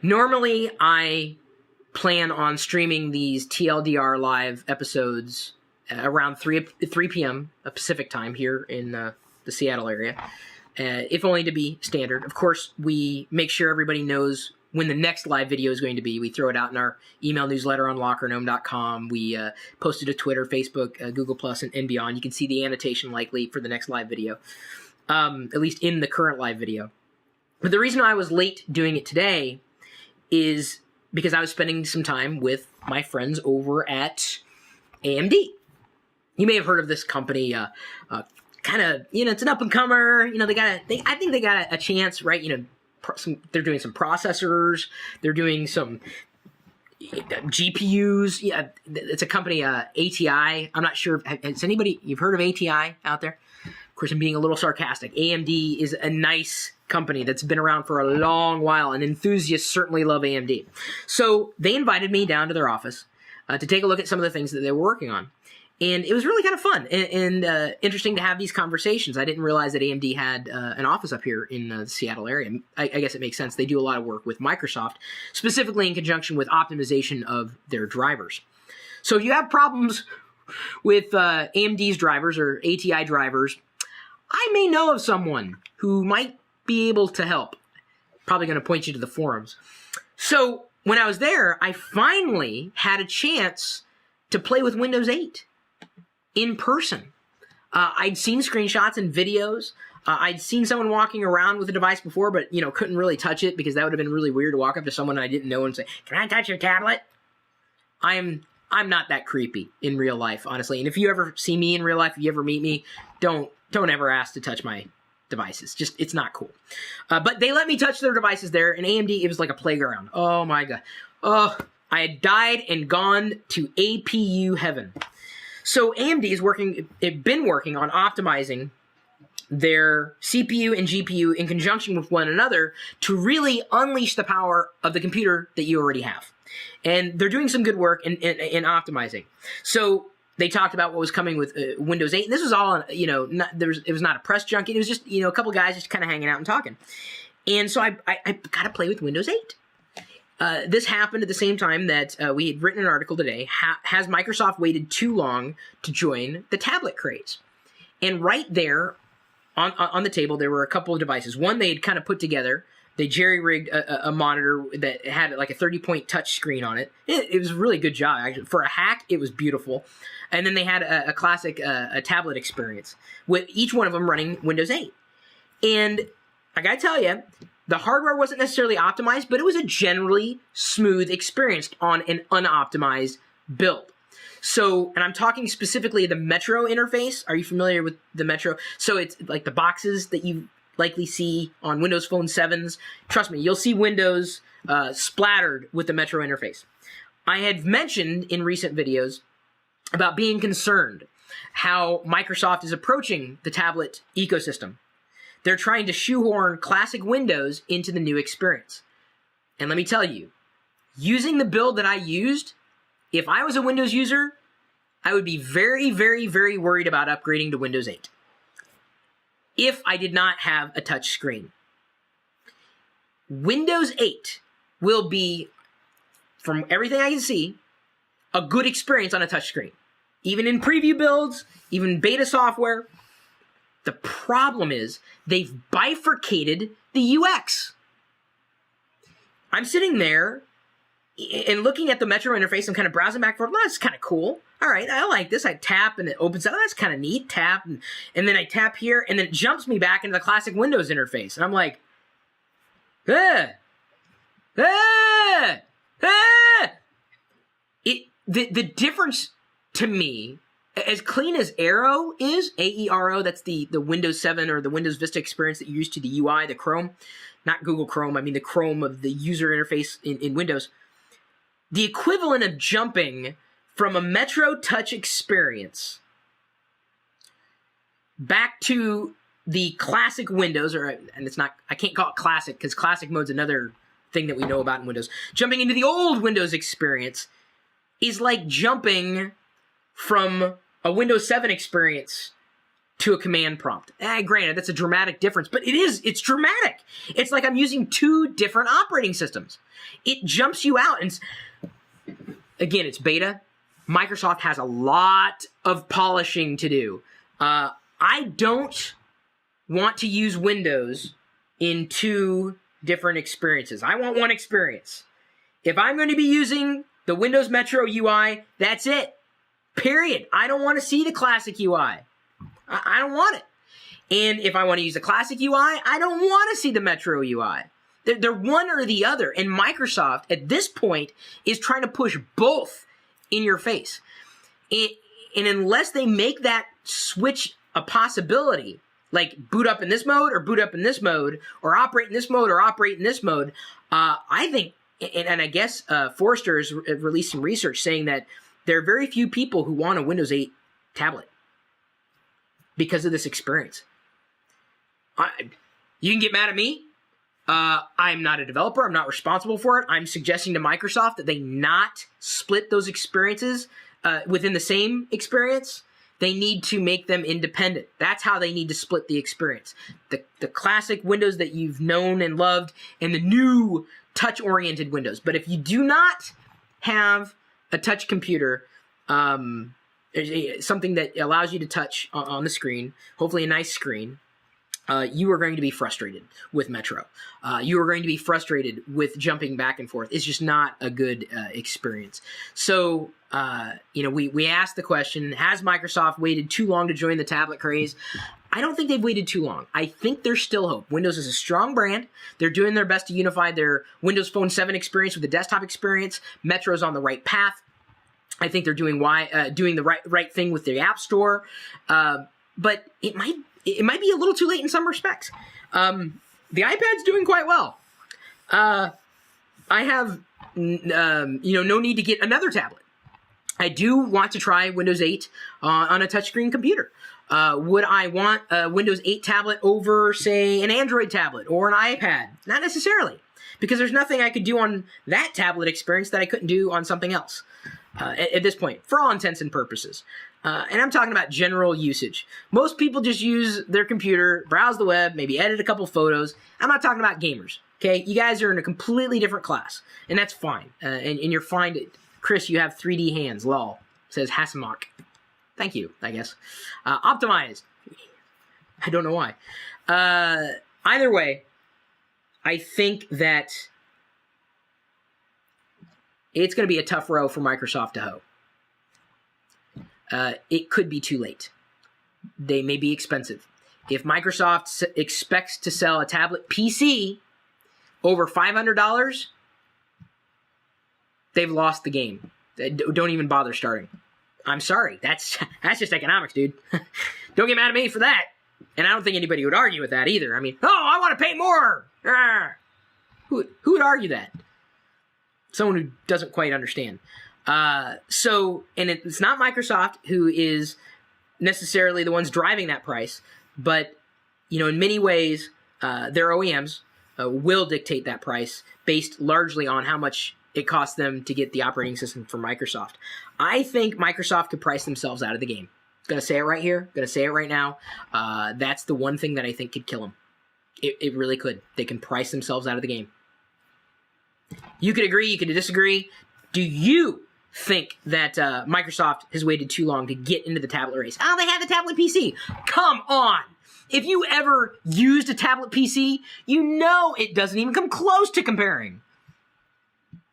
Normally, I plan on streaming these TLDR live episodes around 3 p.m. Pacific time here in the Seattle area, if only to be standard. Of course, we make sure everybody knows when the next live video is going to be. We throw it out in our email newsletter on lockergnome.com. We post it to Twitter, Facebook, Google+, and beyond. You can see the annotation likely for the next live video, at least in the current live video. But the reason I was late doing it today is because I was spending some time with my friends over at AMD. You may have heard of this company, kind of, it's an up-and-comer. I think they got a chance, right? They're doing some processors. They're doing some GPUs. Yeah, it's a company, ATI. I'm not sure. You've heard of ATI out there? Of course, I'm being a little sarcastic. AMD is a nice company that's been around for a long while, and enthusiasts certainly love AMD. So they invited me down to their office to take a look at some of the things that they were working on. And it was really kind of fun and interesting to have these conversations. I didn't realize that AMD had an office up here in the Seattle area. I guess it makes sense. They do a lot of work with Microsoft, specifically in conjunction with optimization of their drivers. So if you have problems with AMD's drivers or ATI drivers, I may know of someone who might be able to help. Probably going to point you to the forums. So when I was there, I finally had a chance to play with Windows 8. In person. I'd seen screenshots and videos. I'd seen someone walking around with a device before, but, couldn't really touch it because that would have been really weird to walk up to someone I didn't know and say, "Can I touch your tablet?" I'm not that creepy in real life, honestly. And if you ever see me in real life, if you ever meet me, don't ever ask to touch my devices. Just, it's not cool. But they let me touch their devices there, and AMD, it was like a playground. Oh my God. Oh, I had died and gone to APU heaven. So AMD has been working on optimizing their CPU and GPU in conjunction with one another to really unleash the power of the computer that you already have. And they're doing some good work in optimizing. So they talked about what was coming with Windows 8. And this was all, it was not a press junket. It was just, a couple guys just kind of hanging out and talking. And so I got to play with Windows 8. This happened at the same time that we had written an article today. Has Microsoft waited too long to join the tablet craze? And right there on the table, there were a couple of devices. One they had kind of put together. They jerry-rigged a monitor that had like a 30-point touch screen on it. It was a really good job. Actually. For a hack, it was beautiful. And then they had a classic a tablet experience, with each one of them running Windows 8. And I gotta tell you, the hardware wasn't necessarily optimized, but it was a generally smooth experience on an unoptimized build. So, and I'm talking specifically the Metro interface. Are you familiar with the Metro? So it's like the boxes that you likely see on Windows Phone 7s. Trust me, you'll see Windows splattered with the Metro interface. I had mentioned in recent videos about being concerned how Microsoft is approaching the tablet ecosystem. They're trying to shoehorn classic Windows into the new experience. And let me tell you, using the build that I used, if I was a Windows user, I would be very, very, very worried about upgrading to Windows 8 if I did not have a touch screen. Windows 8 will be, from everything I can see, a good experience on a touch screen. Even in preview builds, even beta software. The problem is they've bifurcated the UX. I'm sitting there and looking at the Metro interface. I'm kind of browsing back and forth. Oh, that's kind of cool. All right, I like this. I tap and it opens up. Oh, that's kind of neat. Tap and then I tap here and then it jumps me back into the classic Windows interface. And I'm like, the difference to me, as clean as Aero is, A-E-R-O, that's the Windows 7 or the Windows Vista experience that you use to the UI, the Chrome, not Google Chrome, I mean the Chrome of the user interface in Windows. The equivalent of jumping from a Metro Touch experience back to the classic Windows, and it's not, I can't call it classic because classic mode's another thing that we know about in Windows. Jumping into the old Windows experience is like jumping from a Windows 7 experience to a command prompt. Granted, that's a dramatic difference, but it's dramatic. It's like I'm using 2 different operating systems. It jumps you out. And again, it's beta. Microsoft has a lot of polishing to do. I don't want to use Windows in 2 different experiences. I want one experience. If I'm going to be using the Windows Metro UI, that's it. Period. I don't want to see the classic UI. I don't want it. And if I want to use the classic UI, I don't want to see the Metro UI. They're one or the other. And Microsoft, at this point, is trying to push both in your face. And unless they make that switch a possibility, like boot up in this mode or boot up in this mode, or operate in this mode or operate in this mode, I think, and I guess Forrester has released some research saying that there are very few people who want a Windows 8 tablet because of this experience. You can get mad at me. I'm not a developer. I'm not responsible for it. I'm suggesting to Microsoft that they not split those experiences within the same experience. They need to make them independent. That's how they need to split the experience. The classic Windows that you've known and loved, and the new touch-oriented Windows. But if you do not have a touch computer, something that allows you to touch on the screen, hopefully a nice screen, you are going to be frustrated with Metro. You are going to be frustrated with jumping back and forth. It's just not a good experience. So, we asked the question, has Microsoft waited too long to join the tablet craze? I don't think they've waited too long. I think there's still hope. Windows is a strong brand. They're doing their best to unify their Windows Phone 7 experience with the desktop experience. Metro's on the right path. I think they're doing the right thing with the App Store. But it might be a little too late in some respects. The iPad's doing quite well. I have, no need to get another tablet. I do want to try Windows 8 on a touchscreen computer. Would I want a Windows 8 tablet over, say, an Android tablet or an iPad? Not necessarily, because there's nothing I could do on that tablet experience that I couldn't do on something else at this point, for all intents and purposes. And I'm talking about general usage. Most people just use their computer, browse the web, maybe edit a couple photos. I'm not talking about gamers, okay? You guys are in a completely different class, and that's fine. And you're fine to... Chris, you have 3D hands, lol, says Hasamok. Thank you, I guess. Optimize. I don't know why. Either way, I think that it's going to be a tough row for Microsoft to hoe. It could be too late. They may be expensive. If Microsoft expects to sell a tablet PC over $500, they've lost the game. Don't even bother starting. I'm sorry. That's just economics, dude. Don't get mad at me for that. And I don't think anybody would argue with that either. I mean, I want to pay more. Who would argue that? Someone who doesn't quite understand. And it's not Microsoft who is necessarily the ones driving that price, but in many ways, their OEMs will dictate that price based largely on how much it costs them to get the operating system from Microsoft. I think Microsoft could price themselves out of the game. Gonna say it right here. Gonna say it right now. That's the one thing that I think could kill them. It really could. They can price themselves out of the game. You could agree. You could disagree. Do you think that Microsoft has waited too long to get into the tablet race? They have the tablet PC. Come on. If you ever used a tablet PC, you know it doesn't even come close to comparing.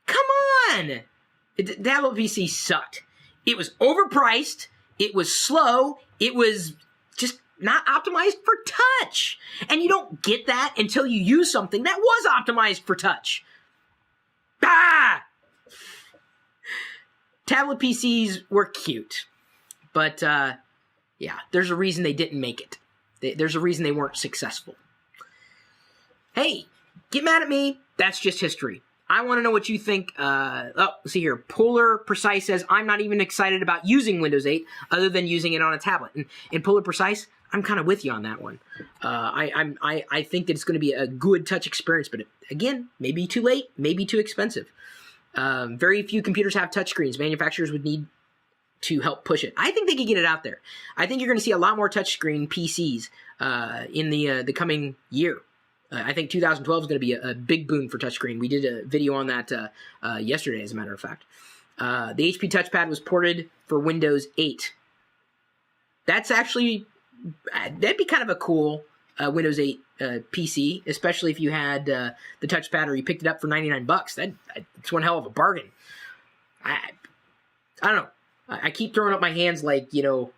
Come on! The tablet PC sucked. It was overpriced. It was slow. It was just not optimized for touch. And you don't get that until you use something that was optimized for touch. Tablet PCs were cute. But, there's a reason they didn't make it. There's a reason they weren't successful. Hey, get mad at me. That's just history. I want to know what you think. Let's see here. Polar Precise says, I'm not even excited about using Windows 8 other than using it on a tablet. And Polar Precise, I'm kind of with you on that one. I think that it's going to be a good touch experience, but again, maybe too late, maybe too expensive. Very few computers have touchscreens. Manufacturers would need to help push it. I think they could get it out there. I think you're going to see a lot more touchscreen PCs in the coming year. I think 2012 is going to be a big boon for touchscreen. We did a video on that yesterday, as a matter of fact. The HP touchpad was ported for Windows 8. That's actually, that'd be kind of a cool Windows 8 PC, especially if you had the touchpad or you picked it up for $99. That's one hell of a bargain. I don't know. I keep throwing up my hands like, you know,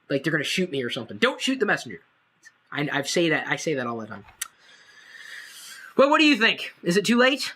like they're going to shoot me or something. Don't shoot the messenger. I say that all the time. Well, what do you think? Is it too late?